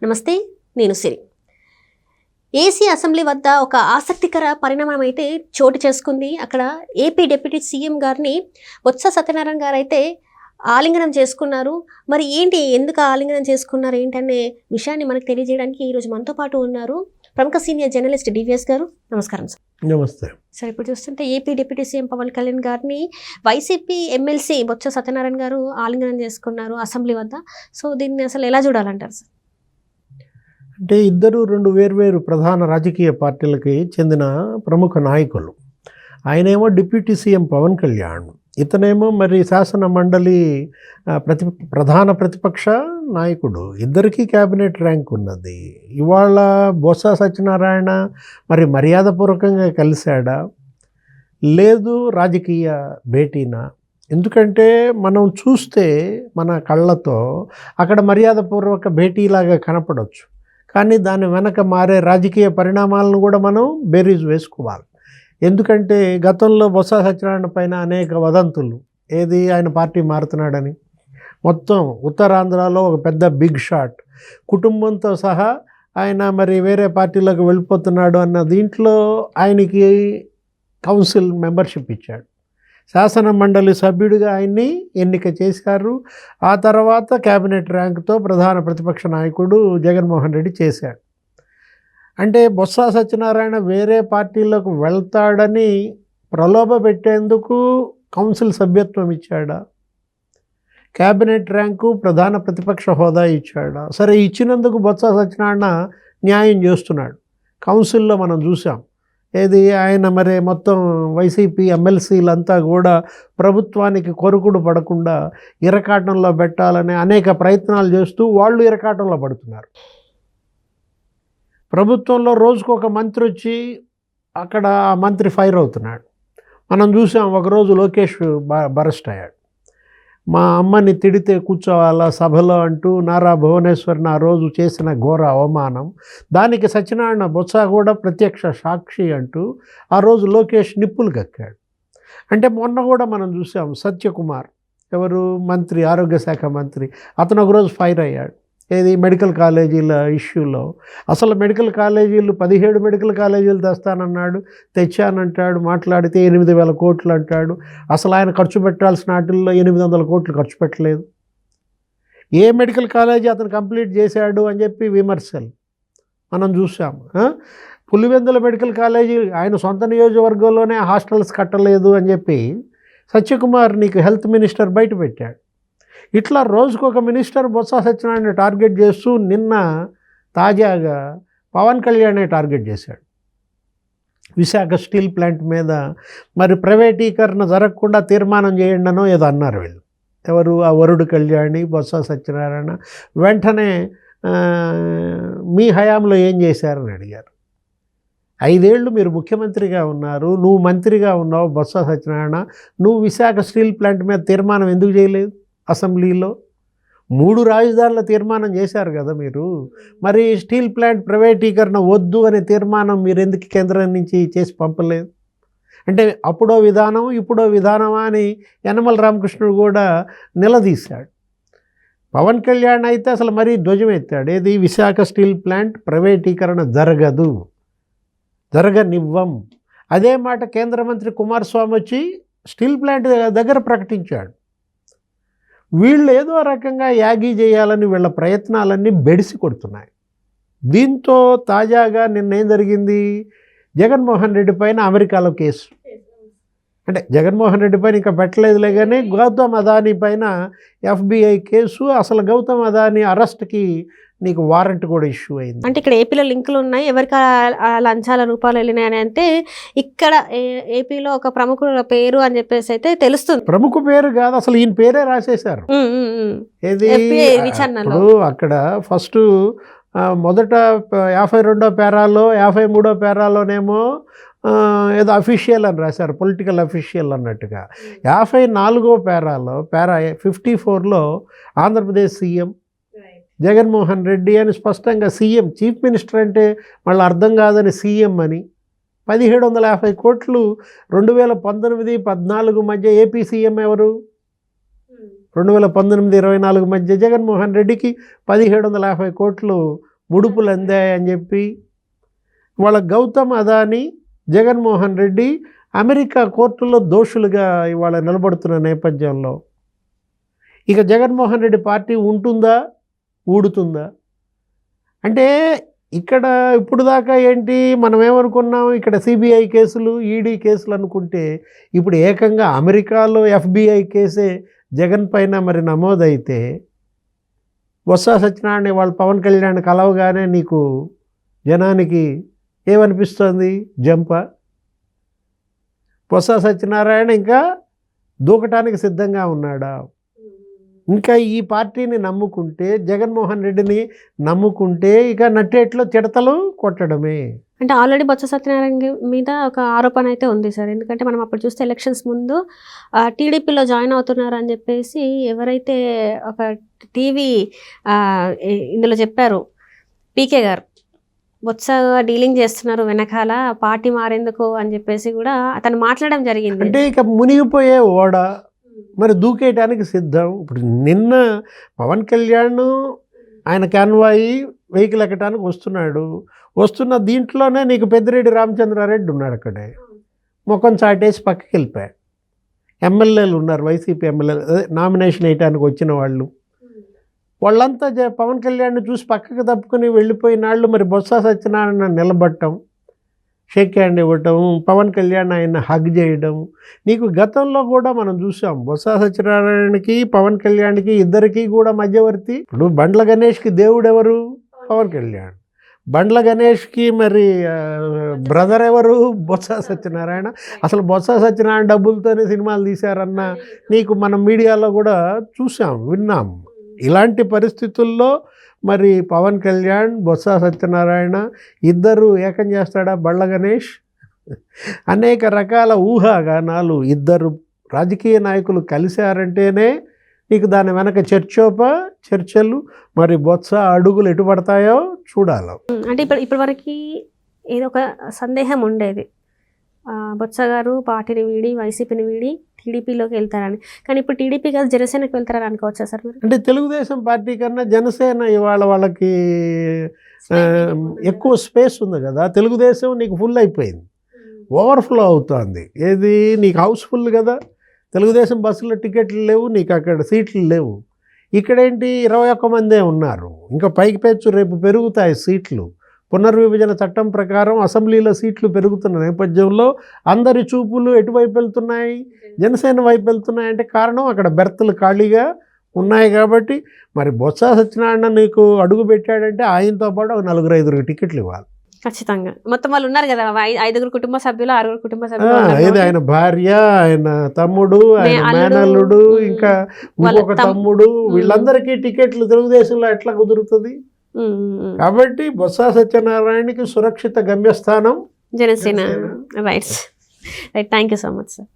నమస్తే, నేను సిరి. AC assembly వద్ద ఒక ఆసక్తికర పరిణామం అయితే చోటు చేసుకుంది. అక్కడ ఏపీ డిప్యూటీ సీఎం గారిని బొత్స సత్యనారాయణ గారు అయితే ఆలింగనం చేసుకున్నారు. మరి ఏంటి, ఎందుకు ఆలింగనం చేసుకున్నారు ఏంటనే విషయాన్ని మనకు తెలియజేయడానికి ఈరోజు మనతో పాటు ఉన్నారు ప్రముఖ సీనియర్ జర్నలిస్ట్ డివిఎస్ గారు. నమస్కారం సార్. నమస్తే సార్, ఇప్పుడు చూస్తుంటే AP deputy CM Pawan Kalyan గారిని వైసీపీ ఎమ్మెల్సీ బొత్స సత్యనారాయణ గారు ఆలింగనం చేసుకున్నారు అసెంబ్లీ వద్ద. సో దీన్ని అసలు ఎలా చూడాలంటారు సార్? అంటే ఇద్దరు రెండు వేర్వేరు ప్రధాన రాజకీయ పార్టీలకి చెందిన ప్రముఖ నాయకులు. ఆయనేమో డిప్యూటీ సీఎం పవన్ కళ్యాణ్, ఇతనేమో మరి శాసన మండలి ప్రధాన ప్రతిపక్ష నాయకుడు. ఇద్దరికీ క్యాబినెట్ ర్యాంక్ ఉన్నది. ఇవాళ బొత్స సత్యనారాయణ మరి మర్యాదపూర్వకంగా కలిశాడా, లేదు రాజకీయ భేటీనా? ఎందుకంటే మనం చూస్తే మన కళ్ళతో అక్కడ మర్యాదపూర్వక భేటీలాగా కనపడవచ్చు, కానీ దాని వెనక మారే రాజకీయ పరిణామాలను కూడా మనం బేరీజ్ వేసుకోవాలి. ఎందుకంటే గతంలో బొత్స సత్యనారాయణ పైన అనేక వదంతులు, ఏది ఆయన పార్టీ మారుతున్నాడని, మొత్తం ఉత్తరాంధ్రలో ఒక పెద్ద బిగ్ షాట్, కుటుంబంతో సహా ఆయన మరి వేరే పార్టీలోకి వెళ్ళిపోతున్నాడు అన్న దీంట్లో ఆయనకి కౌన్సిల్ మెంబర్షిప్ ఇచ్చాడు, శాసన మండలి సభ్యుడిగా ఆయన్ని ఎన్నిక చేశారు. ఆ తర్వాత క్యాబినెట్ ర్యాంక్తో ప్రధాన ప్రతిపక్ష నాయకుడు జగన్మోహన్ రెడ్డి చేశాడు. అంటే బొత్స సత్యనారాయణ వేరే పార్టీలకు వెళ్తాడని ప్రలోభ పెట్టేందుకు కౌన్సిల్ సభ్యత్వం ఇచ్చాడా, క్యాబినెట్ ర్యాంకు ప్రధాన ప్రతిపక్ష హోదా ఇచ్చాడా? సరే, ఇచ్చినందుకు బొత్స సత్యనారాయణ న్యాయం చేస్తున్నాడు. కౌన్సిల్లో మనం చూసాం, ఏది ఆయన మరి మొత్తం వైసీపీ ఎమ్మెల్సీలంతా కూడా ప్రభుత్వానికి కొరుకుడు పడకుండా ఇరకాటంలో పెట్టాలనే అనేక ప్రయత్నాలు చేస్తూ వాళ్ళు ఇరకాటంలో పడుతున్నారు. ప్రభుత్వంలో రోజుకు ఒక మంత్రి వచ్చి అక్కడ ఆ మంత్రి ఫైర్ అవుతున్నాడు. మనం చూసాం, ఒకరోజు లోకేష్ బరెస్ట్ అయ్యాడు. మా అమ్మని తిడితే కూర్చోవాలా సభలో అంటూ నారా భువనేశ్వర్ని ఆ రోజు చేసిన ఘోర అవమానం, దానికి సత్యనారాయణ బొత్స కూడా ప్రత్యక్ష సాక్షి అంటూ ఆ రోజు లోకేష్ నిప్పులు కక్కాడు. అంటే మొన్న కూడా మనం చూసాం, సత్యకుమార్, ఎవరు మంత్రి, ఆరోగ్య శాఖ మంత్రి, అతను ఒకరోజు ఫైర్ అయ్యాడు. ఏది మెడికల్ కాలేజీల ఇష్యూలో. అసలు మెడికల్ కాలేజీలు 17 మెడికల్ కాలేజీలు తెస్తానన్నాడు, తెచ్చానంటాడు, మాట్లాడితే 8,000 కోట్లు అంటాడు. అసలు ఆయన ఖర్చు పెట్టాల్సిన వాటిల్లో 800 కోట్లు ఖర్చు పెట్టలేదు. ఏ మెడికల్ కాలేజీ అతను కంప్లీట్ చేశాడు అని చెప్పి విమర్శలు మనం చూసాం. పులివెందుల మెడికల్ కాలేజీ ఆయన సొంత నియోజకవర్గంలోనే హాస్టల్స్ కట్టలేదు అని చెప్పి సత్యకుమార్, నీకు హెల్త్ మినిస్టర్, బయట పెట్టాడు. ఇట్లా రోజుకొక మినిస్టర్ బొత్స సత్యనారాయణ టార్గెట్ చేస్తూ నిన్న తాజాగా పవన్ కళ్యాణే టార్గెట్ చేశాడు. విశాఖ స్టీల్ ప్లాంట్ మీద మరి ప్రైవేటీకరణ జరగకుండా తీర్మానం చేయండినో ఏదో అన్నారు వీళ్ళు. ఎవరు? ఆ వరుడు కళ్యాణి, బొత్స సత్యనారాయణ. వెంటనే మీ హయాంలో ఏం చేశారని అడిగారు. 5 ఏళ్ళు మీరు ముఖ్యమంత్రిగా ఉన్నారు, నువ్వు మంత్రిగా ఉన్నావు బొత్స సత్యనారాయణ, నువ్వు విశాఖ స్టీల్ ప్లాంట్ మీద తీర్మానం ఎందుకు చేయలేదు? అసెంబ్లీలో 3 రాజధానుల తీర్మానం చేశారు కదా మీరు. మరి స్టీల్ ప్లాంట్ ప్రైవేటీకరణ వద్దు అనే తీర్మానం మీరు ఎందుకు కేంద్రం నుంచి చేసి పంపలేదు? అంటే అప్పుడో విధానం ఇప్పుడో విధానమా అని యనమల రామకృష్ణుడు కూడా నిలదీశాడు. పవన్ కళ్యాణ్ అయితే అసలు మరీ ధ్వజం ఎత్తాడు, ఏది విశాఖ స్టీల్ ప్లాంట్ ప్రైవేటీకరణ జరగదు, జరగనివ్వం. అదే మాట కేంద్ర మంత్రి కుమారస్వామి వచ్చి స్టీల్ ప్లాంట్ దగ్గర ప్రకటించాడు. వీళ్ళు ఏదో రకంగా యాగీ చేయాలని వీళ్ళ ప్రయత్నాలన్నీ బెడిసి కొడుతున్నాయి. దీంతో తాజాగా నిన్నేం జరిగింది, జగన్మోహన్ రెడ్డి పైన అమెరికాలో కేసు. అంటే జగన్మోహన్ రెడ్డి పైన ఇంకా పెట్టలేదులే, కానీ గౌతమ్ అదానీ పైన FBI కేసు. అసలు గౌతమ్ అదానీ అరెస్ట్కి నీకు వారెంట్ కూడా ఇష్యూ అయింది. అంటే ఇక్కడ ఏపీలో లింకులు ఉన్నాయి, ఎవరికి లంచాల రూపాయలు వెళ్ళినాయని. అంటే ఇక్కడ ఏపీలో ఒక ప్రముఖుల పేరు అని చెప్పేసి అయితే తెలుస్తుంది. ప్రముఖ పేరు కాదు, అసలు ఈయన పేరే రాసేశారు. ఏది ఇప్పుడు అక్కడ ఫస్ట్ మొదట 52వ పేరాలో 53వ పేరాలోనేమో ఏదో అఫీషియల్ అని రాశారు, పొలిటికల్ అఫీషియల్ అన్నట్టుగా. 54వ పేరాలో పేరా 54లో ఆంధ్రప్రదేశ్ సీఎం జగన్మోహన్ రెడ్డి అని స్పష్టంగా, సీఎం చీఫ్ మినిస్టర్ అంటే మళ్ళీ అర్థం కాదని సీఎం అని. 1750 కోట్లు 2019-14 మధ్య ఏపీ సీఎం ఎవరు? 2019-24 మధ్య జగన్మోహన్ రెడ్డికి 1750 కోట్లు ముడుపులు అందాయని చెప్పి వాళ్ళ గౌతమ్ అదానీ, జగన్మోహన్ రెడ్డి అమెరికా కోర్టులో దోషులుగా ఇవాళ నిలబడుతున్న నేపథ్యంలో ఇక జగన్మోహన్ రెడ్డి పార్టీ ఉంటుందా, ఊడుతుందా? అంటే ఇక్కడ ఇప్పుడు దాకా ఏంటి మనం ఏమనుకున్నాం, ఇక్కడ సిబిఐ కేసులు, ఈడీ కేసులు అనుకుంటే ఇప్పుడు ఏకంగా అమెరికాలో FBI కేసే జగన్ పైన మరి నమోదైతే బొత్స సత్యనారాయణ వాళ్ళు పవన్ కళ్యాణ్ కలవగానే నీకు జనానికి ఏమనిపిస్తుంది? జంప. బొత్స సత్యనారాయణ ఇంకా దూకటానికి సిద్ధంగా ఉన్నాడా? ఇంకా ఈ పార్టీని నమ్ముకుంటే, జగన్మోహన్ రెడ్డిని నమ్ముకుంటే ఇక నట్టేట్లో చిడతలు కొట్టడమే. అంటే ఆల్రెడీ బొత్స సత్యనారాయణ మీద ఒక ఆరోపణ అయితే ఉంది సార్. ఎందుకంటే మనం అప్పుడు చూస్తే ఎలక్షన్స్ ముందు టీడీపీలో జాయిన్ అవుతున్నారు అని చెప్పేసి ఎవరైతే ఒక టీవీ ఇందులో చెప్పారు, పీకే గారు బొత్స డీలింగ్ చేస్తున్నారు వెనకాల, పార్టీ మారేందుకు అని చెప్పేసి కూడా అతను మాట్లాడడం జరిగింది. అంటే ఇక మునిగిపోయే ఓడ మరి దూకేయటానికి సిద్ధం. ఇప్పుడు నిన్న పవన్ కళ్యాణ్ ఆయన కాన్వాయి వెహికల్ ఎక్కడానికి వస్తున్న దీంట్లోనే నీకు పెద్దిరెడ్డి రామచంద్రారెడ్డి ఉన్నాడు అక్కడే, ముఖం చాటేసి పక్కకి వెళ్ళిపోయాడు. ఎమ్మెల్యేలు ఉన్నారు, వైసీపీ ఎమ్మెల్యేలు నామినేషన్ వేయటానికి వచ్చిన వాళ్ళంతా పవన్ కళ్యాణ్ని చూసి పక్కకు తప్పుకొని వెళ్ళిపోయిన వాళ్ళు మరి బొత్స సత్యనారాయణ నిలబడటం, షేక్ హ్యాండ్ ఇవ్వటం, పవన్ కళ్యాణ్ ఆయన హగ్ చేయడం. నీకు గతంలో కూడా మనం చూసాం, బొత్స సత్యనారాయణకి పవన్ కళ్యాణ్కి ఇద్దరికి కూడా మధ్యవర్తి. ఇప్పుడు బండ్ల గణేష్కి దేవుడు ఎవరు? పవన్ కళ్యాణ్. బండ్ల గణేష్కి మరి బ్రదర్ ఎవరు? బొత్స సత్యనారాయణ. అసలు బొత్స సత్యనారాయణ డబ్బులతోనే సినిమాలు తీశారన్న నీకు మనం మీడియాలో కూడా చూసాం, విన్నాం. ఇలాంటి పరిస్థితుల్లో మరి పవన్ కళ్యాణ్, బొత్స సత్యనారాయణ ఇద్దరు ఏకం చేస్తాడా బండ్ల గణేష్? అనేక రకాల ఊహాగానాలు. ఇద్దరు రాజకీయ నాయకులు కలిశారంటేనే నీకు దాని వెనక చర్చలు, మరి బొత్స అడుగులు ఎటు పడతాయో చూడాలి. అంటే ఇప్పటి వరకు ఏదో ఒక సందేహం ఉండేది, బొత్స గారు పార్టీని వీడి వైసీపీని వీడి టీడీపీలోకి వెళ్తారని. కానీ ఇప్పుడు టీడీపీ కాదు జనసేనకి వెళ్తారని అనుకోవచ్చా సార్ మీరు? అంటే తెలుగుదేశం పార్టీ కన్నా జనసేన ఇవాళ వాళ్ళకి ఎక్కువ స్పేస్ ఉంది కదా. తెలుగుదేశం నీకు ఫుల్ అయిపోయింది, ఓవర్ఫ్లో అవుతుంది. ఏది నీకు హౌస్ఫుల్ కదా. తెలుగుదేశం బస్సులో టికెట్లు లేవు, నీకు అక్కడ సీట్లు లేవు. ఇక్కడేంటి 21 మందే ఉన్నారు. ఇంకా పైకి పెంచు, రేపు పెరుగుతాయి సీట్లు. పునర్విభజన చట్టం ప్రకారం అసెంబ్లీలో సీట్లు పెరుగుతున్న నేపథ్యంలో అందరి చూపులు ఎటువైపు వెళ్తున్నాయి? జనసేన వైపు వెళ్తున్నాయి. అంటే కారణం అక్కడ బెర్తులు ఖాళీగా ఉన్నాయి కాబట్టి మరి బొత్స సత్యనారాయణ నీకు అడుగు పెట్టాడంటే ఆయనతో పాటు ఒక 4-5 టికెట్లు ఇవ్వాలి ఖచ్చితంగా. మొత్తం వాళ్ళు ఉన్నారు కదా, 5 కుటుంబ సభ్యులు, 6 కుటుంబ సభ్యులు. ఏది ఆయన భార్య, ఆయన తమ్ముడు, ఆయన మేనల్లుడు, ఇంకా ఇంకొక తమ్ముడు, వీళ్ళందరికీ టికెట్లు తెలుగుదేశంలో ఎట్లా కుదురుతుంది? కాబట్టి బొత్స సత్యనారాయణకి సురక్షిత గమ్యస్థానం Janasena. Right, thank you so much sir.